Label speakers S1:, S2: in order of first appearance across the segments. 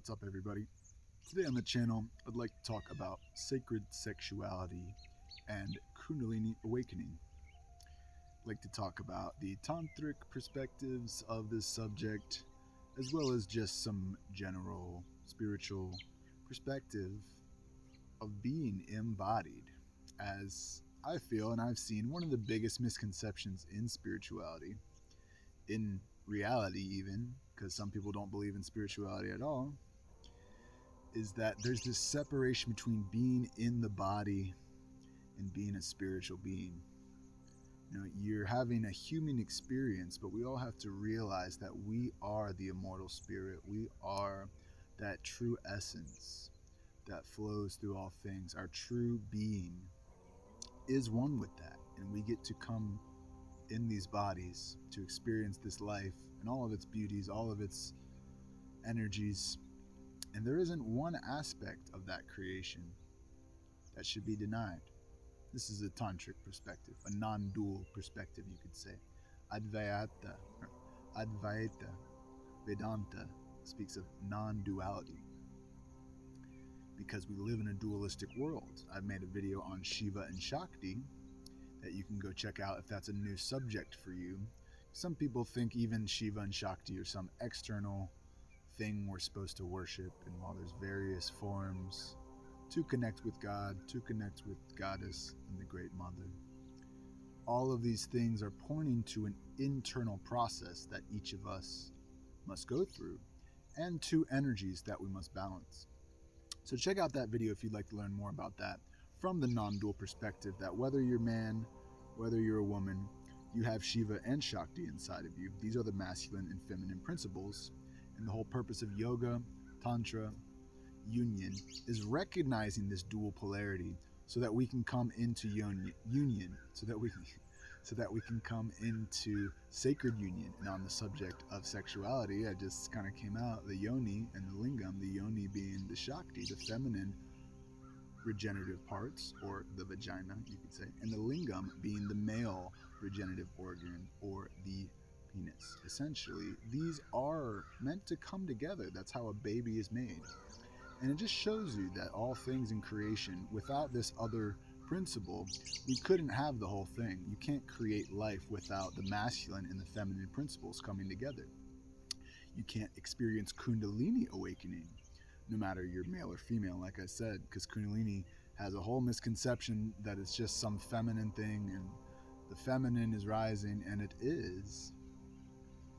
S1: What's up, everybody? Today on the channel, I'd like to talk about sacred sexuality and Kundalini awakening. I'd like to talk about the tantric perspectives of this subject, as well as just some general spiritual perspective of being embodied. As I feel and I've seen, one of the biggest misconceptions in spirituality, in reality even, because some people don't believe in spirituality at all, is that there's this separation between being in the body and being a spiritual being. You know, you're having a human experience, but we all have to realize that we are the immortal spirit. We are that true essence that flows through all things. Our true being is one with that, and we get to come in these bodies to experience this life and all of its beauties, all of its energies. And there isn't one aspect of that creation that should be denied. This is a tantric perspective, a non-dual perspective, you could say. Advaita Vedanta speaks of non-duality, because we live in a dualistic world. I've made a video on Shiva and Shakti that you can go check out if that's a new subject for you. Some people think even Shiva and Shakti are some external thing we're supposed to worship, and while there's various forms to connect with God, to connect with Goddess and the Great Mother, all of these things are pointing to an internal process that each of us must go through, and to energies that we must balance. So check out that video if you'd like to learn more about that from the non-dual perspective, that whether you're man, whether you're a woman, you have Shiva and Shakti inside of you. These are the masculine and feminine principles. And the whole purpose of yoga, tantra, union is recognizing this dual polarity so that we can come into union, so that we can come into sacred union. And on the subject of sexuality, I just kind of came out the yoni and the lingam, the yoni being the Shakti, the feminine regenerative parts, or the vagina, you could say, and the lingam being the male regenerative organ, or the penis. Essentially, these are meant to come together. That's how a baby is made. And it just shows you that all things in creation, without this other principle, we couldn't have the whole thing. You can't create life without the masculine and the feminine principles coming together. You can't experience Kundalini awakening, no matter you're male or female, like I said, because Kundalini has a whole misconception that it's just some feminine thing and the feminine is rising, and it is.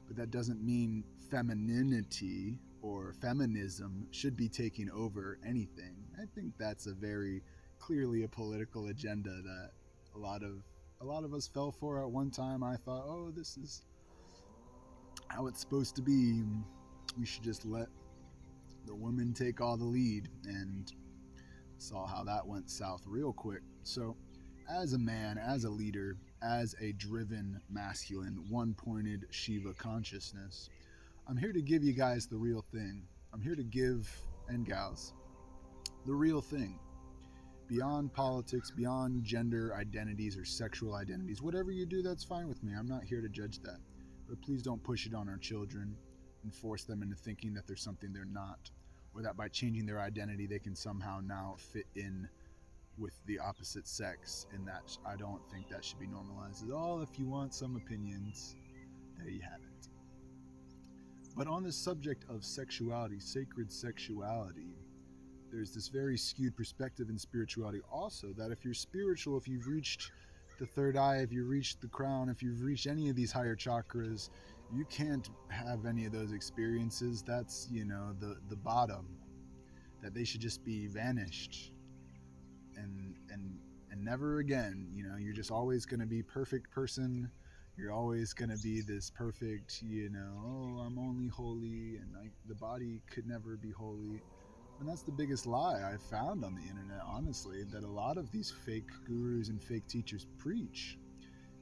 S1: But that doesn't mean femininity or feminism should be taking over anything. I think that's a very clearly a political agenda that a lot of us fell for at one time. I thought, oh, this is how it's supposed to be. We should just let the women take all the lead, and saw how that went south real quick. So as a man, as a leader, as a driven masculine, one-pointed Shiva consciousness, I'm here to give you guys the real thing. I'm here to give, and gals, the real thing. Beyond politics, beyond gender identities or sexual identities, whatever you do, that's fine with me. I'm not here to judge that. But please don't push it on our children and force them into thinking that there's something they're not, or that by changing their identity they can somehow now fit in with the opposite sex. And that, I don't think that should be normalized at all. If you want some opinions, there you have it. But on this subject of sexuality, sacred sexuality, there's this very skewed perspective in spirituality also, that if you're spiritual, if you've reached the third eye, if you've reached the crown, if you've reached any of these higher chakras, you can't have any of those experiences. That's, you know, the bottom, that they should just be vanished and never again. You know, you're just always going to be perfect person. You're always going to be this perfect, you know, oh, I'm only holy, and the body could never be holy. And that's the biggest lie I've found on the internet, honestly, that a lot of these fake gurus and fake teachers preach,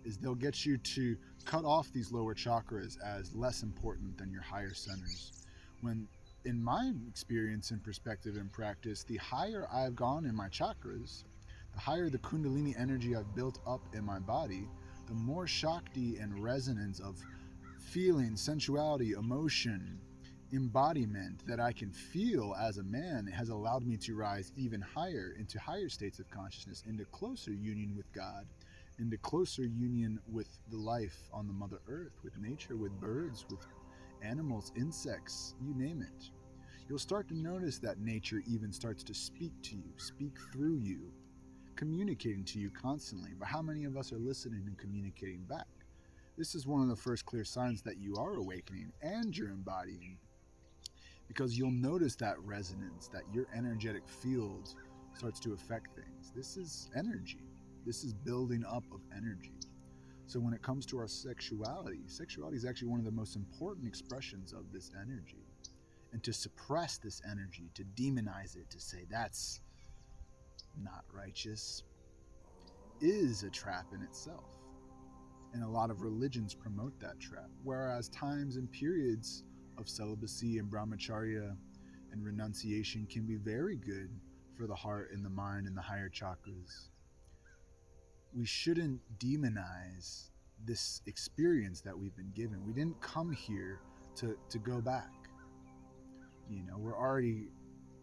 S1: is they'll get you to cut off these lower chakras as less important than your higher centers. When in my experience and perspective and practice, the higher I've gone in my chakras, the higher the Kundalini energy I've built up in my body, the more Shakti and resonance of feeling, sensuality, emotion, embodiment that I can feel as a man has allowed me to rise even higher into higher states of consciousness, into closer union with God, into closer union with the life on the Mother Earth, with nature, with birds, with animals, insects, you name it. You'll start to notice that nature even starts to speak to you, speak through you, communicating to you constantly. But how many of us are listening and communicating back? This is one of the first clear signs that you are awakening and you're embodying, because you'll notice that resonance, that your energetic field starts to affect things. This is energy. This is building up of energy. So when it comes to our sexuality, sexuality is actually one of the most important expressions of this energy. And to suppress this energy, to demonize it, to say that's not righteous, is a trap in itself. And a lot of religions promote that trap. Whereas times and periods of celibacy and brahmacharya and renunciation can be very good for the heart and the mind and the higher chakras. We shouldn't demonize this experience that we've been given. We didn't come here to go back. You know, we're already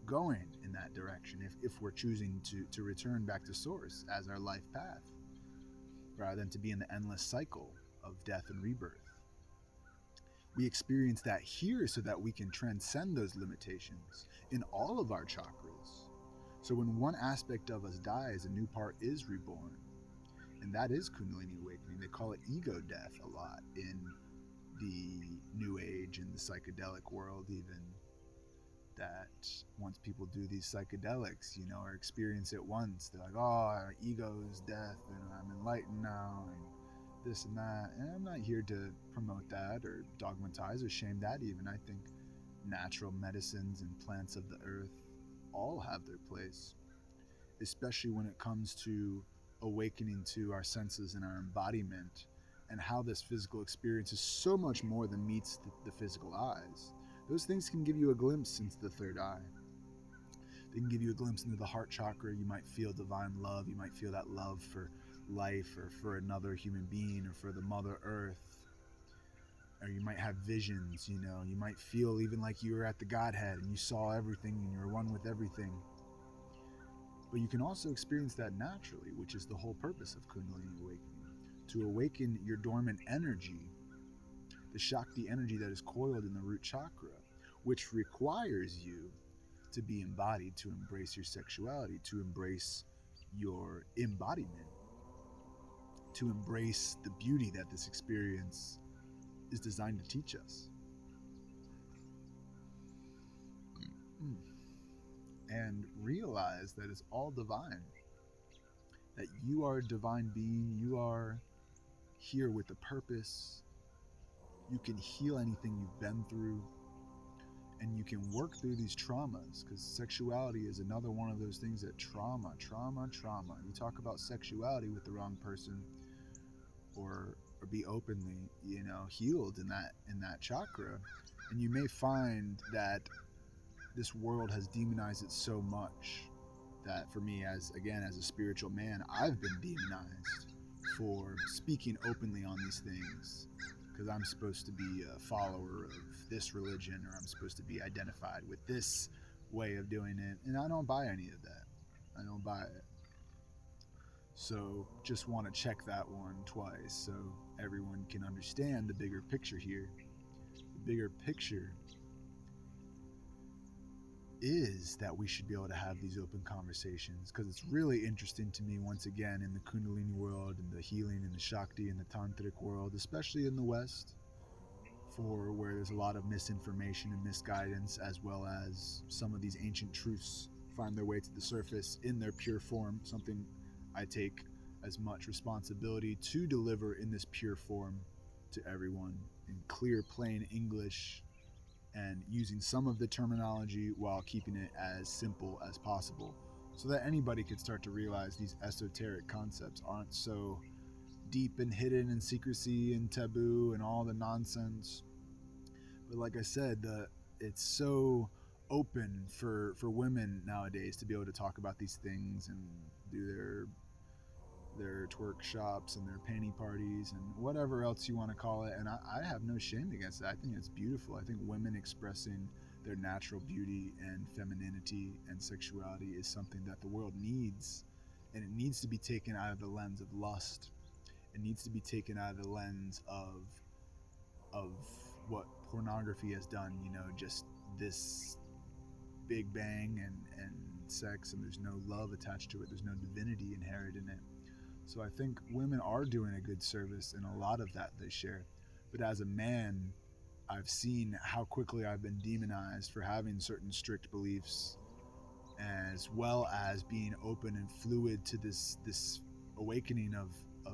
S1: going in that direction if we're choosing to return back to source as our life path, rather than to be in the endless cycle of death and rebirth. We experience that here so that we can transcend those limitations in all of our chakras. So when one aspect of us dies, a new part is reborn. And that is Kundalini awakening. They call it ego death a lot in the New Age and the psychedelic world even. That once people do these psychedelics, you know, or experience it once, they're like, oh, our ego is death and I'm enlightened now and this and that. And I'm not here to promote that or dogmatize or shame that even. I think natural medicines and plants of the earth all have their place, especially when it comes to awakening to our senses and our embodiment, and how this physical experience is so much more than meets the physical eyes. Those things can give you a glimpse into the third eye. They can give you a glimpse into the heart chakra. You might feel divine love. You might feel that love for life or for another human being or for the Mother Earth. Or you might have visions, you know. You might feel even like you were at the Godhead and you saw everything and you were one with everything. But you can also experience that naturally, which is the whole purpose of Kundalini awakening. To awaken your dormant energy, the Shakti energy that is coiled in the root chakra, which requires you to be embodied, to embrace your sexuality, to embrace your embodiment, to embrace the beauty that this experience is designed to teach us. And realize that it's all divine, that you are a divine being, you are here with a purpose. You can heal anything you've been through, and you can work through these traumas, because sexuality is another one of those things that trauma. You talk about sexuality with the wrong person, or be openly, you know, healed in that chakra, and you may find that this world has demonized it so much that for me, as a spiritual man, I've been demonized for speaking openly on these things, because I'm supposed to be a follower of this religion, or I'm supposed to be identified with this way of doing it, and I don't buy any of that. I don't buy it. So just want to check that one twice so everyone can understand the bigger picture here. The bigger picture is that we should be able to have these open conversations, because it's really interesting to me, once again, in the Kundalini world and the healing and the Shakti and the tantric world, especially in the West, for where there's a lot of misinformation and misguidance, as well as some of these ancient truths find their way to the surface in their pure form, something I take as much responsibility to deliver in this pure form to everyone in clear, plain English, and using some of the terminology while keeping it as simple as possible, so that anybody could start to realize these esoteric concepts aren't so deep and hidden in secrecy and taboo and all the nonsense. But like I said, it's so open for women nowadays to be able to talk about these things and do their their twerk shops and their panty parties and whatever else you want to call it. And I have no shame against that. I think it's beautiful. I think women expressing their natural beauty and femininity and sexuality is something that the world needs. And it needs to be taken out of the lens of lust. It needs to be taken out of the lens of what pornography has done, just this big bang and sex, and there's no love attached to it. There's no divinity inherent in it. So I think women are doing a good service in a lot of that they share. But as a man, I've seen how quickly I've been demonized for having certain strict beliefs, as well as being open and fluid to this awakening of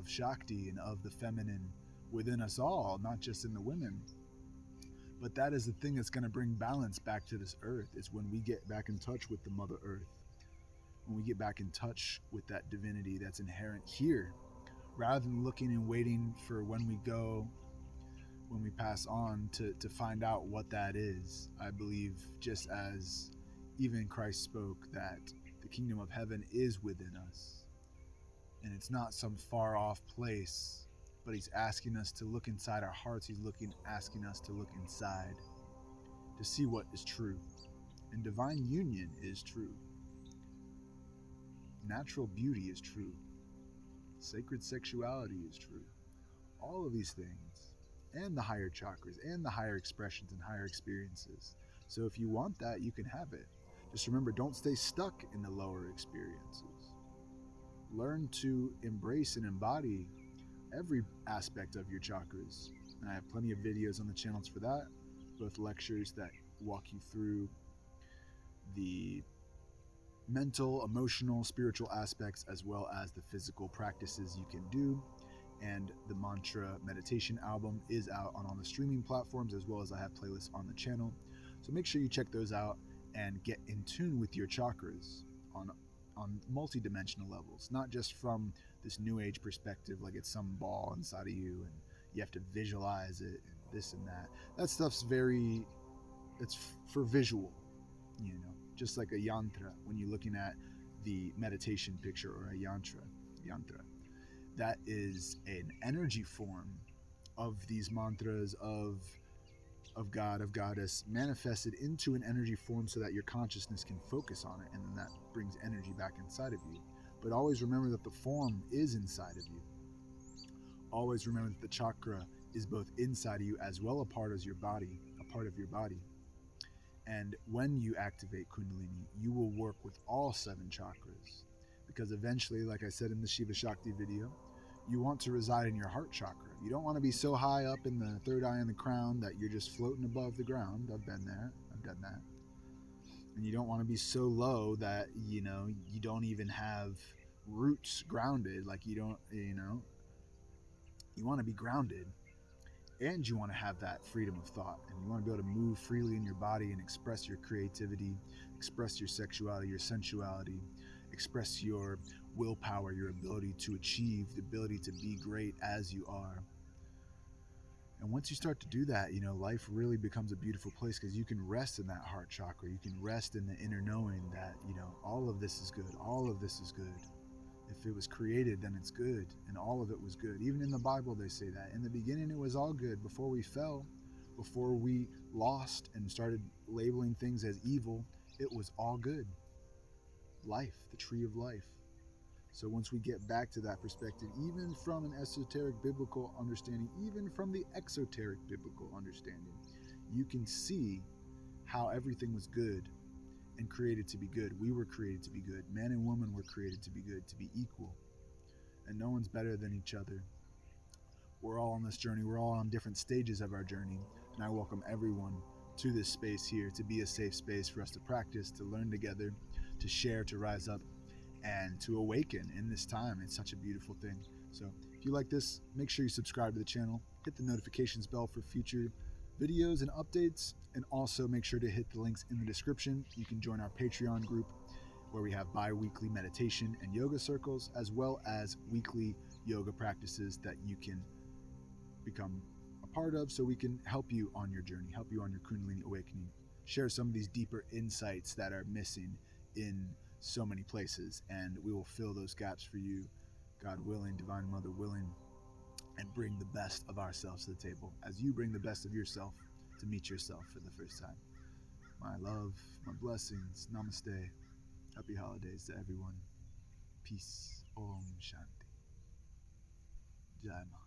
S1: Shakti and of the feminine within us all, not just in the women. But that is the thing that's going to bring balance back to this earth, is when we get back in touch with the Mother Earth, when we get back in touch with that divinity that's inherent here, rather than looking and waiting for when we pass on to find out what that is. I believe, just as even Christ spoke, that the kingdom of heaven is within us. And it's not some far off place, but he's asking us to look inside our hearts. He's asking us to look inside to see what is true. And divine union is true. Natural beauty is true. Sacred sexuality is true. All of these things, and the higher chakras, and the higher expressions and higher experiences. So if you want that, you can have it. Just remember, don't stay stuck in the lower experiences. Learn to embrace and embody every aspect of your chakras. And I have plenty of videos on the channels for that, both lectures that walk you through the mental, emotional, spiritual aspects, as well as the physical practices you can do. And the mantra meditation album is out on all the streaming platforms, as well as I have playlists on the channel. So make sure you check those out and get in tune with your chakras on multi-dimensional levels, not just from this new age perspective, like it's some ball inside of you and you have to visualize it and this and that. That stuff's it's for visual, just like a yantra. When you're looking at the meditation picture or a yantra, that is an energy form of these mantras of God, of goddess, manifested into an energy form so that your consciousness can focus on it, and then that brings energy back inside of you. But always remember that the form is inside of you. Always remember that the chakra is both inside of you as well a part of your body. And when you activate Kundalini, you will work with all 7 chakras, because eventually, like I said in the Shiva Shakti video, you want to reside in your heart chakra. You don't want to be so high up in the third eye in the crown that you're just floating above the ground. I've been there. I've done that. And you don't want to be so low that, you don't even have roots grounded. Like you want to be grounded, and you want to have that freedom of thought, and you want to be able to move freely in your body and express your creativity, express your sexuality, your sensuality, express your willpower, your ability to achieve, the ability to be great as you are. And once you start to do that, life really becomes a beautiful place, because you can rest in that heart chakra. You can rest in the inner knowing that, all of this is good. All of this is good. If it was created, then it's good. And all of it was good. Even in the Bible, they say that. In the beginning, it was all good. Before we fell, before we lost and started labeling things as evil, it was all good. Life, the tree of life. So once we get back to that perspective, even from an esoteric biblical understanding, even from the exoteric biblical understanding, you can see how everything was good and created to be good. We were created to be good. Man and woman were created to be good, to be equal. And no one's better than each other. We're all on this journey. We're all on different stages of our journey. And I welcome everyone to this space here, to be a safe space for us to practice, to learn together, to share, to rise up, and to awaken in this time. It's such a beautiful thing. So if you like this, make sure you subscribe to the channel, hit the notifications bell for future videos and updates, and also make sure to hit the links in the description. You can join our Patreon group, where we have bi-weekly meditation and yoga circles, as well as weekly yoga practices that you can become a part of, so we can help you on your journey, help you on your Kundalini awakening, share some of these deeper insights that are missing in so many places, and we will fill those gaps for you God willing, Divine Mother willing, and bring the best of ourselves to the table as you bring the best of yourself to meet yourself for the first time. My love, my blessings, namaste. Happy holidays to everyone. Peace. Om Shanti. Jai Ma.